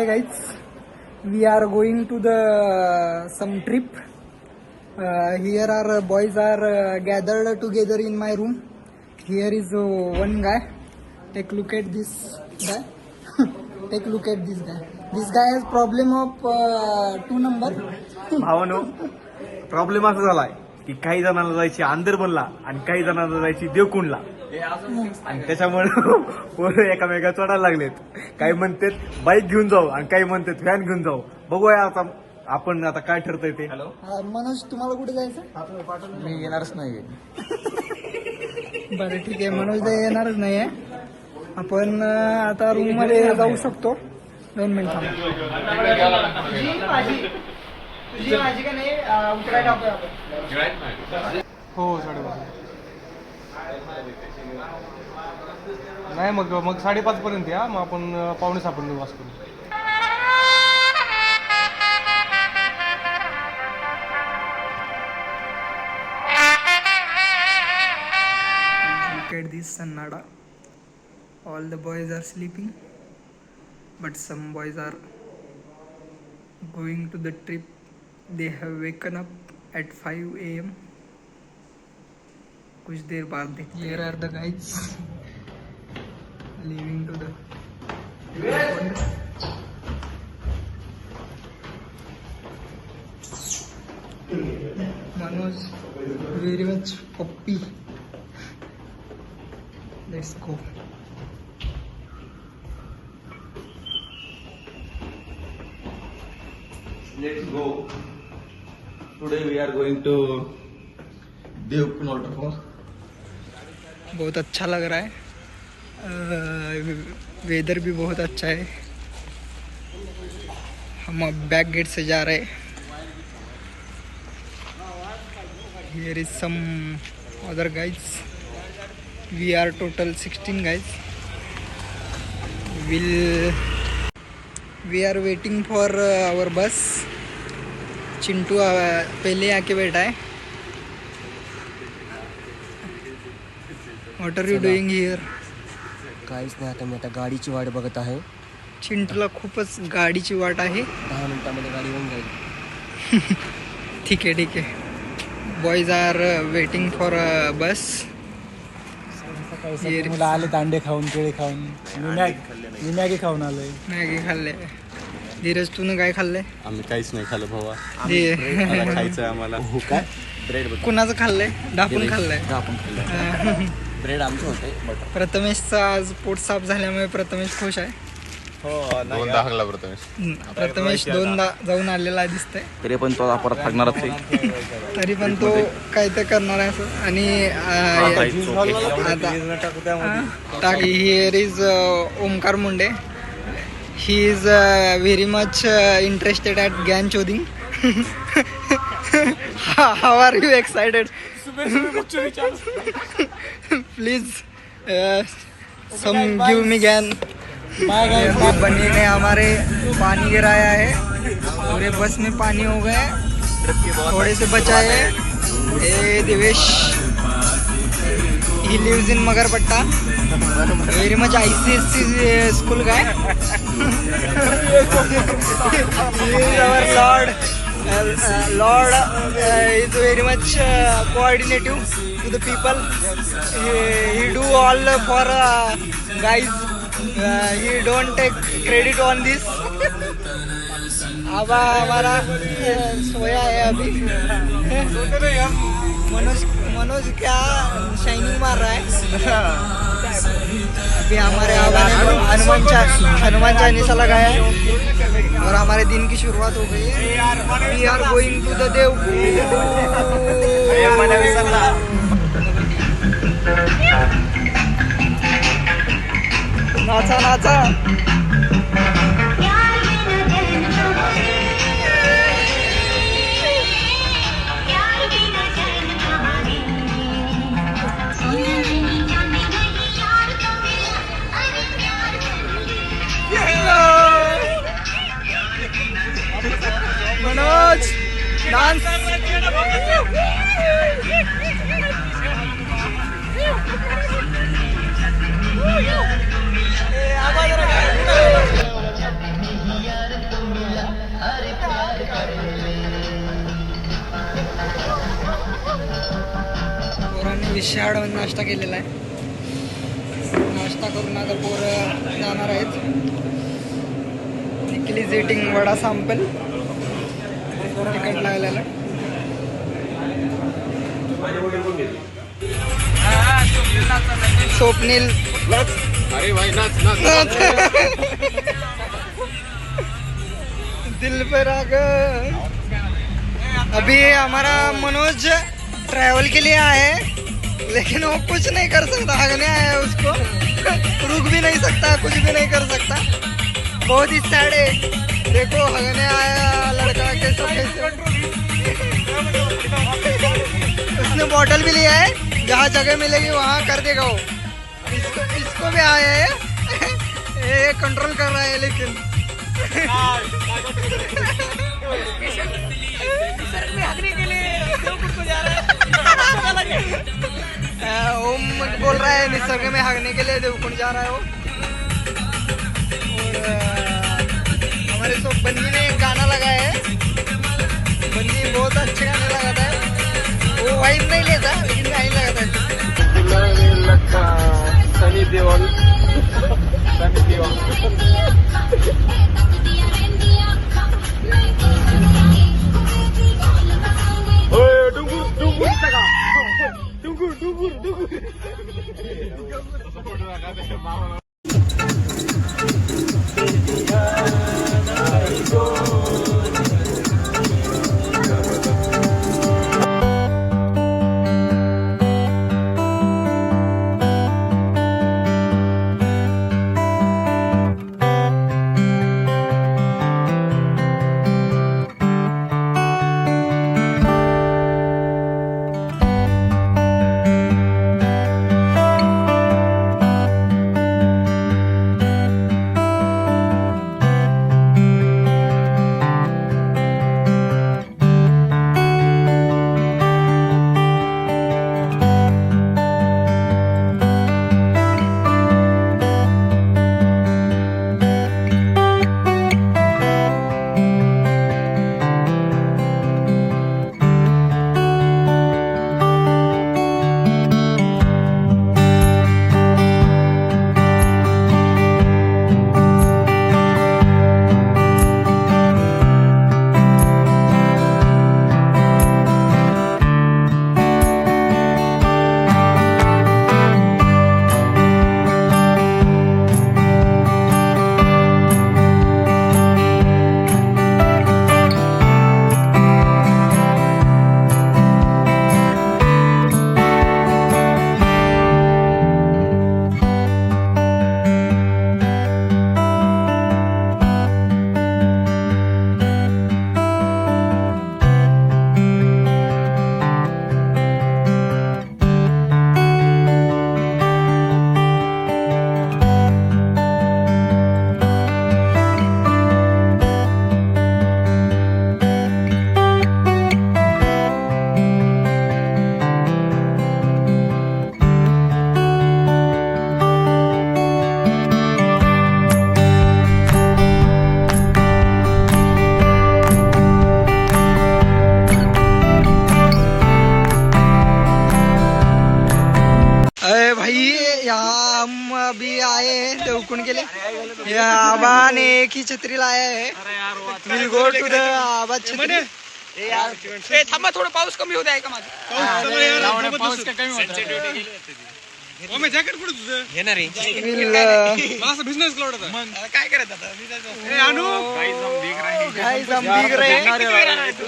Hi guys, we are going to the some trip. Here our boys are gathered together in my room. Here is one guy. Take a look at this guy. Take a look at this guy. This guy has problem of 2 number. भावानो problem असा झालाय की काही जणांना जायची आंदरबनला आणि काही जणांना जायची देवकुंडला आणि त्याच्यामुळे पोरं एकामेका चढायला लागलेत. काही म्हणतात बाईक घेऊन जाऊ आणि काही म्हणतात व्हॅन घेऊन जाऊ. बघूया आता आपण आता काय ठरतंय ते. हॅलो मनोज, तुम्हाला कुठे जायचं? मी येणारच नाही. बरं ठीक आहे, मनोज येणारच नाही आहे. आपण आता रूम मध्ये जाऊ शकतो. 2 मिनिट तुझी माझी का नाही उतराय टाकूया आपण. हो 5:30 नाही मग 5:30 पर्यंत या. मग आपण 5:45 पर्यंत वास करू. Look at this Sannada. All the boys are sleeping, but some boys are going to the trip. They have waken up at 5 a.m. कुछ देर बाद देखते. Here are the guys leaving to the Manoj very much puppy. Let's go. Let's go. Today we are going to Devkund waterfall. बहुत अच्छा लग रहा है. Weather भी बहुत अच्छा है. हम अब बैक गेट से जा रहे हैं. Here is some other guys. We are total 16 guys. We are waiting for our bus. Chintu पहले आके बैठा है. What are you doing here? काहीच नाही. आता मी गाडीची वाट बघत आहे. चिंटूला खूपच गाडीची वाट आहे. 10 मिनिटांमध्ये गाडी येऊन जाईल. ठीक आहे. बॉयज आर वेटिंग फॉर बस. मुलं आले अंडे खाऊन, केळी खाऊन. मी मॅगी खाऊन आलोय. मॅगी खाल्ले. धीरज, तूने काय खाल्लंय? आम्ही काहीच नाही खाल्लं भावा. जे खायचं आम्हाला. काय ब्रेड कुणाचं खाल्लंय? ढापून खाल्लंय. ब्रेड आमचं होते. प्रथमेशचा आज पोट साफ झाल्यामुळे प्रथमेश खुश आहे. दोनदा हागला प्रथमेश 2दा जाऊन आलेला दिसतंय. तरी पण तो परत हागणारच आहे. तरी पण तो काय ते करणार आहे असं. आणि आता here is Omkar Munde. He is very much interested at gyan चोदिंग. How are you excited? Please some give me gyan. बन्नी ने हमारे पानी गिराया है. पूरे बस में पानी हो गए. थोड़े से बचाए. A Divesh, he lives in Magarpatta. Very much ICSC school guy. Lord is very much coordinative to the people. He do all for guys. He don't take credit on this. अब हमारा सोया है अभी. मनोज क्या शाइनिंग मार रहा है. अभी हमारे हनुमान चालीसा लगाया है और हमारे दिन की शुरुआत हो गई है. We are going to the Devkund. नाचा. मनोज डांस. शहाडमध्ये नाश्ता केलेला आहे. नाश्ता करून आता पोरं जाणार आहेत. Nikhil is eating vada sample तिकट लागलेला. स्वप्नील अरे भाई नाच दिल पर आ गए. अभी हमारा मनोज ट्रैवल के लिए आए हैं, लेकिन वो कुछ नहीं कर सकता. भागने आया है उसको. रुक भी नहीं सकता, कुछ भी नहीं कर सकता. बहुत ही सैड है. देखो भागने आया लड़का कैसे. उसने बॉटल भी लिया है. जहाँ जगह मिलेगी वहाँ कर देगा वो. इसको भी आया है. ये कंट्रोल कर रहा है लेकिन. ओम बोल रहा है निसर्ग में भागने के लिए देवकुंड जा रहा है वो. और हमारे सब बन्नी ने एक गाना लगाया है. बन्नी बहुत अच्छे गाने लगाता है. वो वाइब नहीं लेता लेकिन गाने लगाता है. सनी देओल अभी आए हैं देवकुंड के लिए. ये आबा ने एक ही छत्री लाया है. विल गो टू द आबा छत्री. थांबा थोडं पाऊस कमी होत आहे का माझं. जॅकेट कुठे तुझं येणार आहे. असं बिझनेस क्लाउड काय करत आता गाइस हम भीग रहे हैं.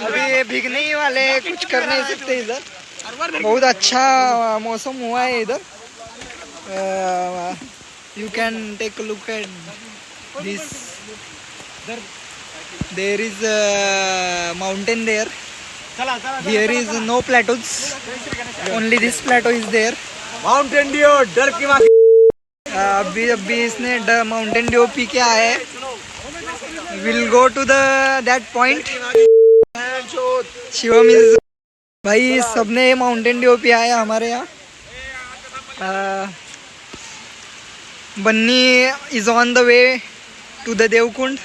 अभी ये भीगने ही वाले हैं, कुछ कर नहीं सकते इधर. बहुत अच्छा मौसम हुआ है इधर. You can take a look at this. There is a mountain there. Here is no plateaus. Only this plateau is there. Mountain dew डर की माँ. अभी इसने माउंटेन ड्यू पी के आया है. We'll go to that point. Shivam is भाई सबने Mountain Dew पिया है हमारे यहाँ. बन्नी is on the way to the Devkund.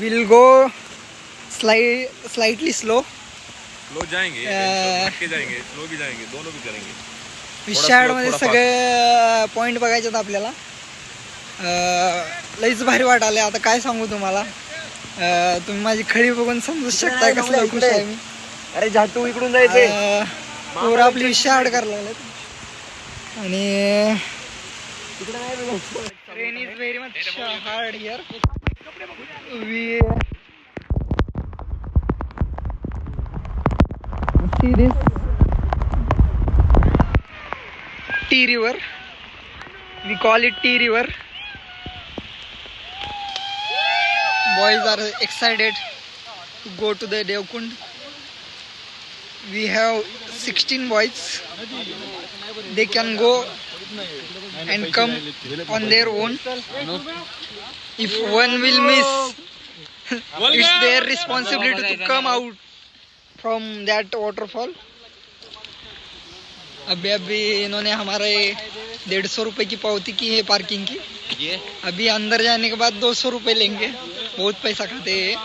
We'll go slightly slow slow जाएंगे थक जाएंगे स्लो भी जाएंगे दोनों भी करेंगे विशाळ मध्ये सगळे पॉइंट बघायचे आपल्याला. लईच भारी वाटाले. आता काय सांगू तुम्हाला, तुम्ही माझी खळी बघून समजू शकता कसं खुश आहे मी. अरे झाटू इकडून जायचंय. पोरं आपली विशाळ करायला लागलेत. आणि rain is very much hard here. We see this T river, we call it T river. Boys are excited to go to the Devkund. We have 16 boys. They can go and come on their own. If one will miss, it's their responsibility to come out from that waterfall. अभी इन्होंने हमारे 150 रुपए की पावती की है parking की. अभी अंदर जाने के बाद 200 रुपए लेंगे. बहुत पैसा खाते हैं.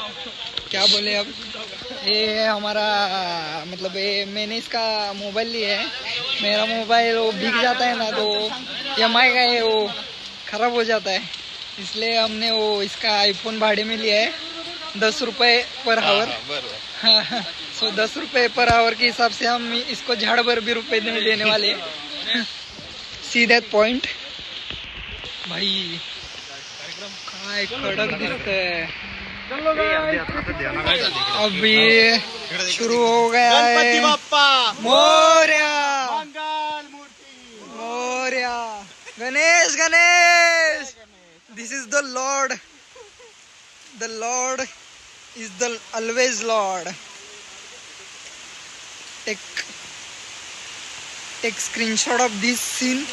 क्या बोले अब. ये हमारा मतलब ये मैंने इसका मोबाइल लिया है. मेरा मोबाइल वो भीग जाता है ना, तो EMI का है, वो खराब हो जाता है. इसलिए हमने वो इसका आईफोन भाड़े में लिया है 10 रुपए पर आवर. सो 10 रुपए पर आवर के हिसाब से हम इसको झाड़ भर भी रुपए नहीं देने वाले हैं. See that point. भाई काय कडक दिसतंय. अभी शुरू हो गया है. Morya Morya. Ganesh Ganesh. This is the lord. The lord is the always Lord. Take screenshot of this scene.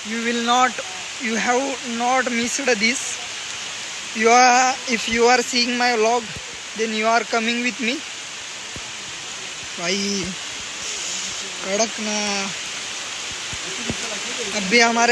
You have not missed this. If you are seeing my vlog, then you are coming with me. भाई कड़क ना. अभी हमारे